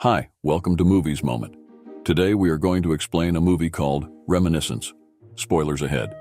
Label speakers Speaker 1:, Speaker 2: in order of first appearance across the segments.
Speaker 1: Hi, welcome to Movies Moment. Today we are going to explain a movie called Reminiscence. Spoilers ahead.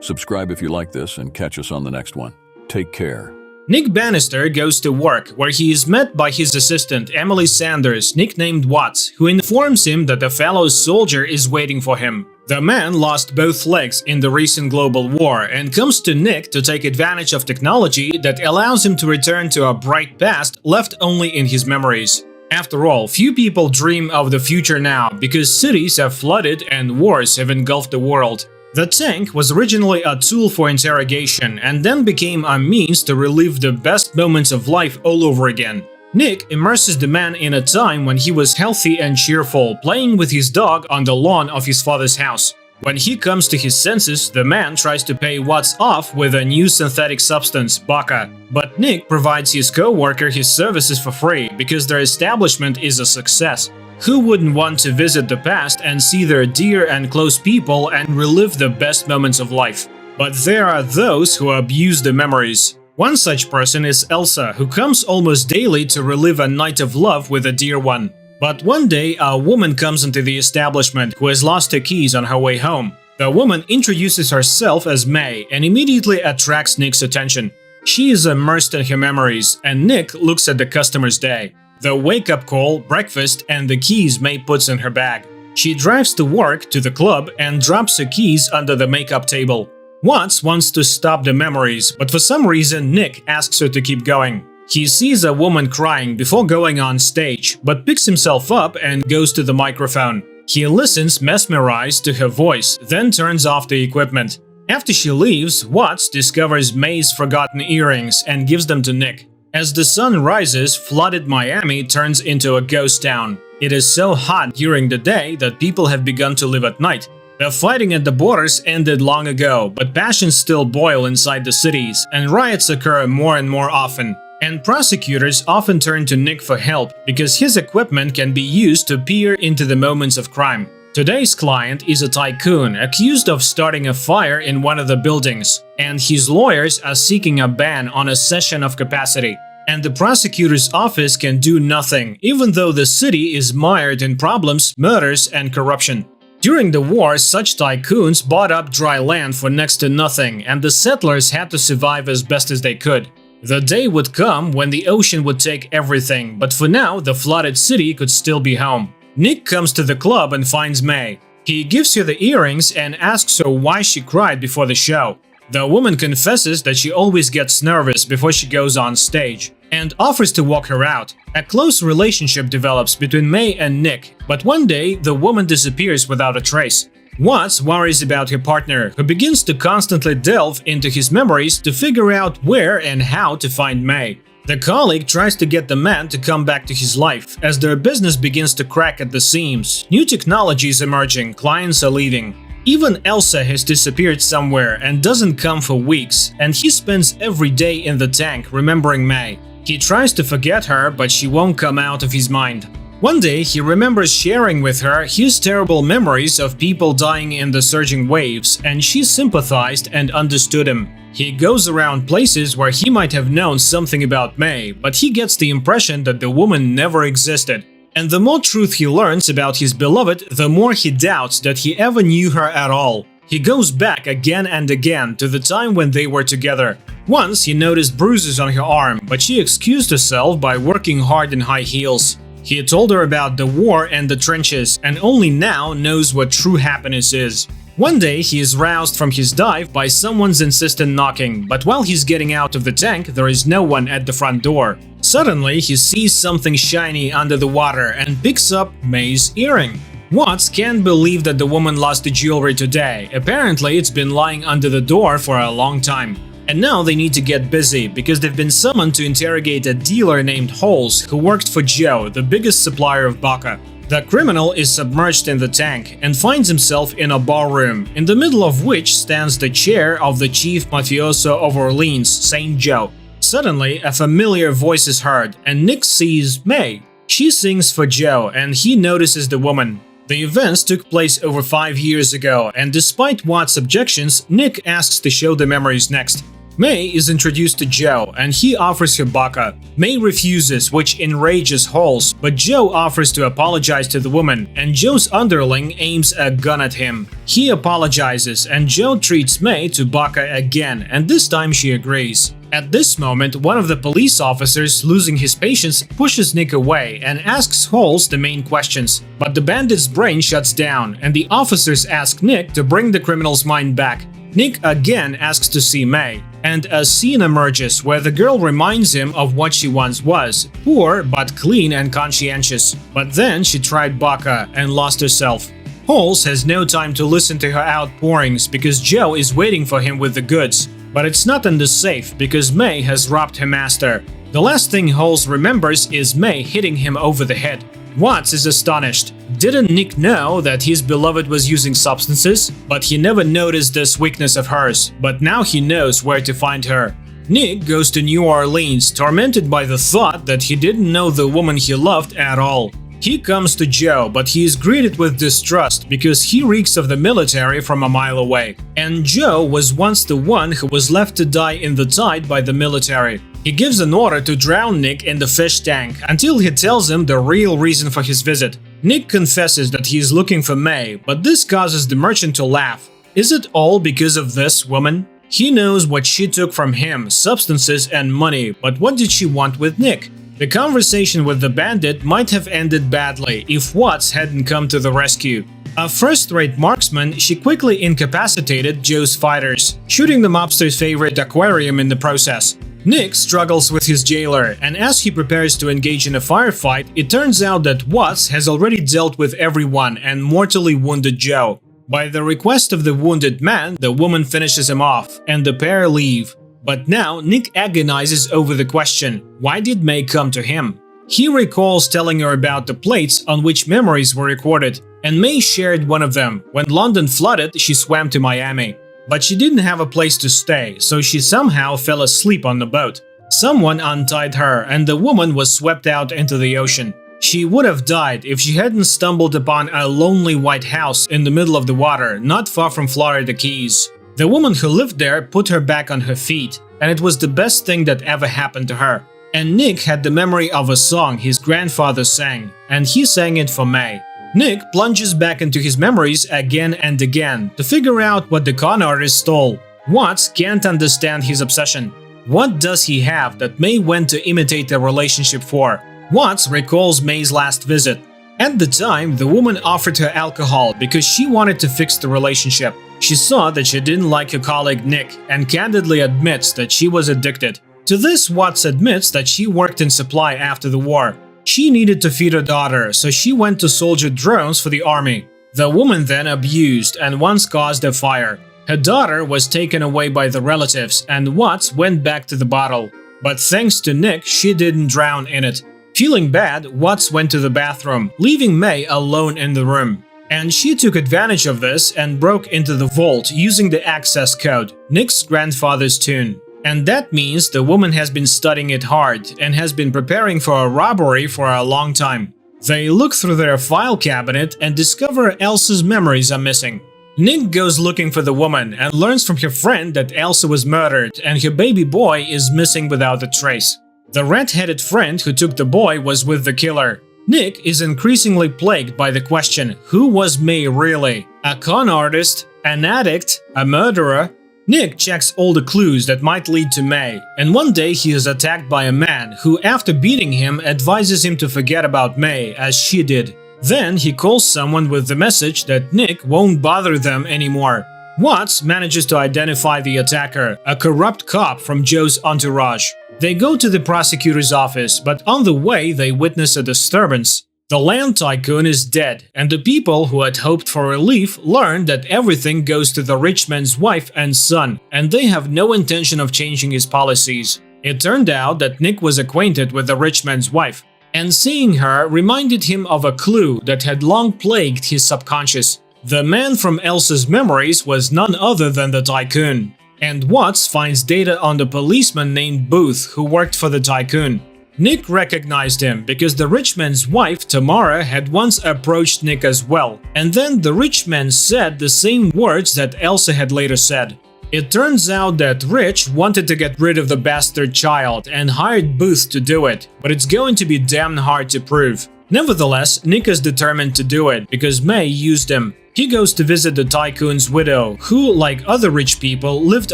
Speaker 1: Subscribe if you like this and catch us on the next one. Take care.
Speaker 2: Nick Bannister goes to work, where he is met by his assistant Emily Sanders, nicknamed Watts, who informs him that a fellow soldier is waiting for him. The man lost both legs in the recent global war and comes to Nick to take advantage of technology that allows him to return to a bright past left only in his memories. After all, few people dream of the future now because cities have flooded and wars have engulfed the world. The tank was originally a tool for interrogation and then became a means to relive the best moments of life all over again. Nick immerses the man in a time when he was healthy and cheerful, playing with his dog on the lawn of his father's house. When he comes to his senses, the man tries to pay Watts off with a new synthetic substance, baka. But Nick provides his co-worker his services for free because their establishment is a success. Who wouldn't want to visit the past and see their dear and close people and relive the best moments of life? But there are those who abuse the memories. One such person is Elsa, who comes almost daily to relive a night of love with a dear one. But one day, a woman comes into the establishment who has lost her keys on her way home. The woman introduces herself as May and immediately attracts Nick's attention. She is immersed in her memories, and Nick looks at the customer's day. The wake-up call, breakfast, and the keys May puts in her bag. She drives to work, to the club, and drops her keys under the makeup table. Watts wants to stop the memories, but for some reason Nick asks her to keep going. He sees a woman crying before going on stage, but picks himself up and goes to the microphone. He listens mesmerized to her voice, then turns off the equipment. After she leaves, Watts discovers May's forgotten earrings and gives them to Nick. As the sun rises, flooded Miami turns into a ghost town. It is so hot during the day that people have begun to live at night. The fighting at the borders ended long ago, but passions still boil inside the cities, and riots occur more and more often. And prosecutors often turn to Nick for help because his equipment can be used to peer into the moments of crime. Today's client is a tycoon accused of starting a fire in one of the buildings, and his lawyers are seeking a ban on a cession of capacity. And the prosecutor's office can do nothing, even though the city is mired in problems, murders, and corruption. During the war, such tycoons bought up dry land for next to nothing, and the settlers had to survive as best as they could. The day would come when the ocean would take everything, but for now, the flooded city could still be home. Nick comes to the club and finds May. He gives her the earrings and asks her why she cried before the show. The woman confesses that she always gets nervous before she goes on stage, and offers to walk her out. A close relationship develops between May and Nick, but one day the woman disappears without a trace. Watts worries about her partner, who begins to constantly delve into his memories to figure out where and how to find May. The colleague tries to get the man to come back to his life, as their business begins to crack at the seams. New technology is emerging, clients are leaving. Even Elsa has disappeared somewhere and doesn't come for weeks, and he spends every day in the tank remembering May. He tries to forget her, but she won't come out of his mind. One day, he remembers sharing with her his terrible memories of people dying in the surging waves, and she sympathized and understood him. He goes around places where he might have known something about May, but he gets the impression that the woman never existed. And the more truth he learns about his beloved, the more he doubts that he ever knew her at all. He goes back again and again to the time when they were together. Once he noticed bruises on her arm, but she excused herself by working hard in high heels. He told her about the war and the trenches, and only now knows what true happiness is. One day, he is roused from his dive by someone's insistent knocking, but while he's getting out of the tank, there is no one at the front door. Suddenly, he sees something shiny under the water and picks up May's earring. Watts can't believe that the woman lost the jewelry today. Apparently, it's been lying under the door for a long time. And now they need to get busy, because they've been summoned to interrogate a dealer named Holes who worked for Joe, the biggest supplier of baka. The criminal is submerged in the tank and finds himself in a barroom, in the middle of which stands the chair of the chief mafioso of Orleans, Saint Joe. Suddenly, a familiar voice is heard, and Nick sees May. She sings for Joe, and he notices the woman. The events took place over 5 years ago, and despite Watts' objections, Nick asks to show the memories next. May is introduced to Joe and he offers her baka. May refuses, which enrages Halls, but Joe offers to apologize to the woman and Joe's underling aims a gun at him. He apologizes and Joe treats May to baka again and this time she agrees. At this moment, one of the police officers, losing his patience, pushes Nick away and asks Halls the main questions. But the bandit's brain shuts down and the officers ask Nick to bring the criminal's mind back. Nick again asks to see May, and a scene emerges where the girl reminds him of what she once was, poor but clean and conscientious. But then she tried baka and lost herself. Halls has no time to listen to her outpourings because Joe is waiting for him with the goods. But it's not in the safe because May has robbed her master. The last thing Halls remembers is May hitting him over the head. Watts is astonished. Didn't Nick know that his beloved was using substances? But he never noticed this weakness of hers, but now he knows where to find her. Nick goes to New Orleans, tormented by the thought that he didn't know the woman he loved at all. He comes to Joe, but he is greeted with distrust because he reeks of the military from a mile away. And Joe was once the one who was left to die in the tide by the military. He gives an order to drown Nick in the fish tank until he tells him the real reason for his visit. Nick confesses that he is looking for May, but this causes the merchant to laugh. Is it all because of this woman? He knows what she took from him, substances and money, but what did she want with Nick? The conversation with the bandit might have ended badly if Watts hadn't come to the rescue. A first-rate marksman, she quickly incapacitated Joe's fighters, shooting the mobster's favorite aquarium in the process. Nick struggles with his jailer, and as he prepares to engage in a firefight, it turns out that Watts has already dealt with everyone and mortally wounded Joe. By the request of the wounded man, the woman finishes him off, and the pair leave. But now Nick agonizes over the question, why did May come to him? He recalls telling her about the plates on which memories were recorded, and May shared one of them. When London flooded, she swam to Miami. But she didn't have a place to stay, so she somehow fell asleep on the boat. Someone untied her, and the woman was swept out into the ocean. She would have died if she hadn't stumbled upon a lonely white house in the middle of the water, not far from Florida Keys. The woman who lived there put her back on her feet, and it was the best thing that ever happened to her. And Nick had the memory of a song his grandfather sang, and he sang it for May. Nick plunges back into his memories again and again to figure out what the con artist stole. Watts can't understand his obsession. What does he have that May went to imitate their relationship for? Watts recalls May's last visit. At the time, the woman offered her alcohol because she wanted to fix the relationship. She saw that she didn't like her colleague Nick and candidly admits that she was addicted. To this, Watts admits that she worked in supply after the war. She needed to feed her daughter, so she went to soldier drones for the army. The woman then abused and once caused a fire. Her daughter was taken away by the relatives and Watts went back to the bottle. But thanks to Nick, she didn't drown in it. Feeling bad, Watts went to the bathroom, leaving May alone in the room. And she took advantage of this and broke into the vault using the access code, Nick's grandfather's tune. And that means the woman has been studying it hard and has been preparing for a robbery for a long time. They look through their file cabinet and discover Elsa's memories are missing. Nick goes looking for the woman and learns from her friend that Elsa was murdered and her baby boy is missing without a trace. The red-headed friend who took the boy was with the killer. Nick is increasingly plagued by the question, who was May really? A con artist? An addict? A murderer? Nick checks all the clues that might lead to May, and one day he is attacked by a man who, after beating him, advises him to forget about May as she did. Then he calls someone with the message that Nick won't bother them anymore. Watts manages to identify the attacker, a corrupt cop from Joe's entourage. They go to the prosecutor's office, but on the way they witness a disturbance. The land tycoon is dead, and the people who had hoped for relief learn that everything goes to the rich man's wife and son, and they have no intention of changing his policies. It turned out that Nick was acquainted with the rich man's wife, and seeing her reminded him of a clue that had long plagued his subconscious. The man from Elsa's memories was none other than the tycoon. And Watts finds data on the policeman named Booth who worked for the tycoon. Nick recognized him because the rich man's wife, Tamara, had once approached Nick as well, and then the rich man said the same words that Elsa had later said. It turns out that Rich wanted to get rid of the bastard child and hired Booth to do it, but it's going to be damn hard to prove. Nevertheless, Nick is determined to do it because May used him. He goes to visit the tycoon's widow, who, like other rich people, lived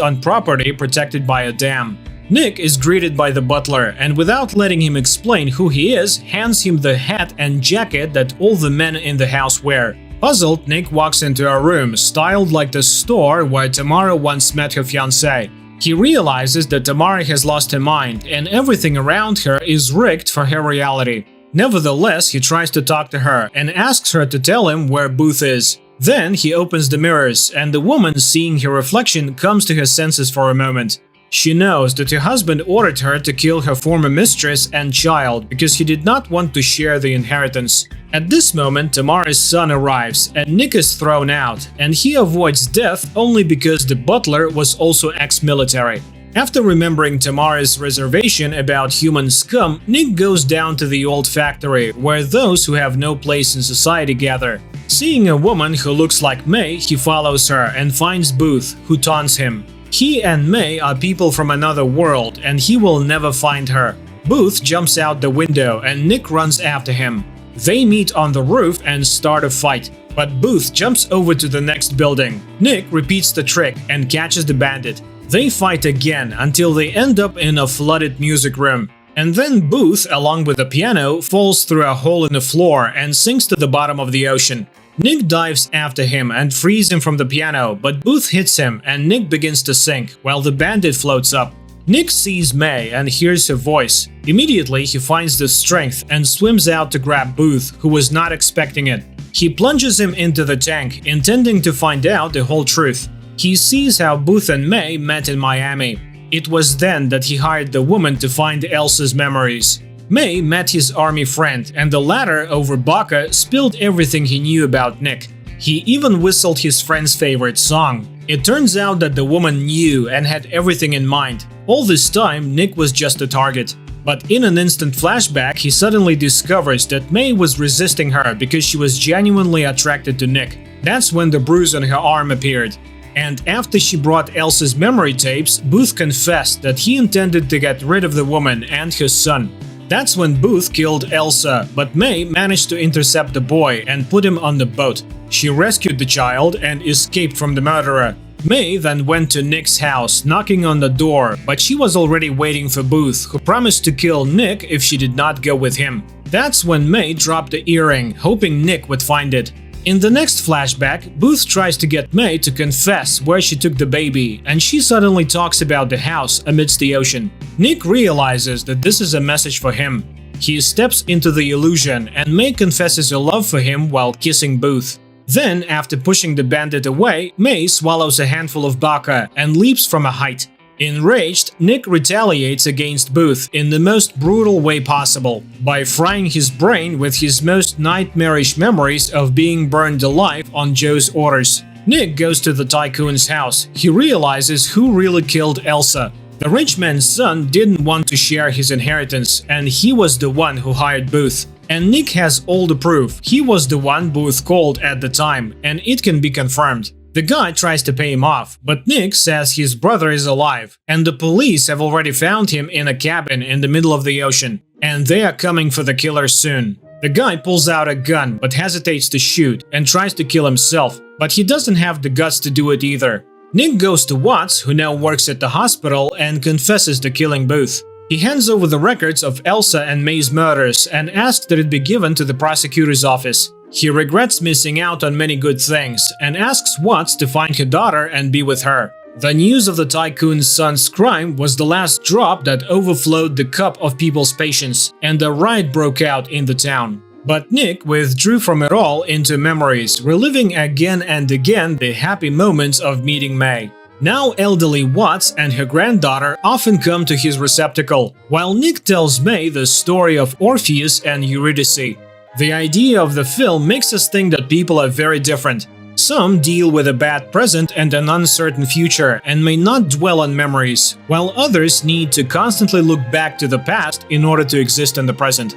Speaker 2: on property protected by a dam. Nick is greeted by the butler and, without letting him explain who he is, hands him the hat and jacket that all the men in the house wear. Puzzled, Nick walks into a room styled like the store where Tamara once met her fiancé. He realizes that Tamara has lost her mind and everything around her is rigged for her reality. Nevertheless, he tries to talk to her and asks her to tell him where Booth is. Then he opens the mirrors and the woman, seeing her reflection, comes to her senses for a moment. She knows that her husband ordered her to kill her former mistress and child because he did not want to share the inheritance. At this moment, Tamara's son arrives and Nick is thrown out, and he avoids death only because the butler was also ex-military. After remembering Tamara's reservation about human scum, Nick goes down to the old factory where those who have no place in society gather. Seeing a woman who looks like May, he follows her and finds Booth, who taunts him. He and May are people from another world and he will never find her. Booth jumps out the window and Nick runs after him. They meet on the roof and start a fight, but Booth jumps over to the next building. Nick repeats the trick and catches the bandit. They fight again until they end up in a flooded music room. And then Booth, along with the piano, falls through a hole in the floor and sinks to the bottom of the ocean. Nick dives after him and frees him from the piano, but Booth hits him and Nick begins to sink while the bandit floats up. Nick sees May and hears her voice. Immediately, he finds the strength and swims out to grab Booth, who was not expecting it. He plunges him into the tank, intending to find out the whole truth. He sees how Booth and May met in Miami. It was then that he hired the woman to find Elsa's memories. May met his army friend, and the latter, over Baca, spilled everything he knew about Nick. He even whistled his friend's favorite song. It turns out that the woman knew and had everything in mind. All this time, Nick was just a target. But in an instant flashback, he suddenly discovers that May was resisting her because she was genuinely attracted to Nick. That's when the bruise on her arm appeared. And after she brought Elsa's memory tapes, Booth confessed that he intended to get rid of the woman and her son. That's when Booth killed Elsa, but May managed to intercept the boy and put him on the boat. She rescued the child and escaped from the murderer. May then went to Nick's house, knocking on the door, but she was already waiting for Booth, who promised to kill Nick if she did not go with him. That's when May dropped the earring, hoping Nick would find it. In the next flashback, Booth tries to get May to confess where she took the baby, and she suddenly talks about the house amidst the ocean. Nick realizes that this is a message for him. He steps into the illusion, and May confesses her love for him while kissing Booth. Then, after pushing the bandit away, May swallows a handful of Baca and leaps from a height. Enraged, Nick retaliates against Booth in the most brutal way possible, by frying his brain with his most nightmarish memories of being burned alive on Joe's orders. Nick goes to the tycoon's house. He realizes who really killed Elsa. The rich man's son didn't want to share his inheritance, and he was the one who hired Booth. And Nick has all the proof. He was the one Booth called at the time, and it can be confirmed. The guy tries to pay him off, but Nick says his brother is alive, and the police have already found him in a cabin in the middle of the ocean, and they are coming for the killer soon. The guy pulls out a gun but hesitates to shoot and tries to kill himself, but he doesn't have the guts to do it either. Nick goes to Watts, who now works at the hospital, and confesses to killing Booth. He hands over the records of Elsa and May's murders and asks that it be given to the prosecutor's office. He regrets missing out on many good things and asks Watts to find her daughter and be with her. The news of the tycoon's son's crime was the last drop that overflowed the cup of people's patience, and a riot broke out in the town. But Nick withdrew from it all into memories, reliving again and again the happy moments of meeting May. Now elderly Watts and her granddaughter often come to his receptacle, while Nick tells May the story of Orpheus and Eurydice. The idea of the film makes us think that people are very different. Some deal with a bad present and an uncertain future and may not dwell on memories, while others need to constantly look back to the past in order to exist in the present.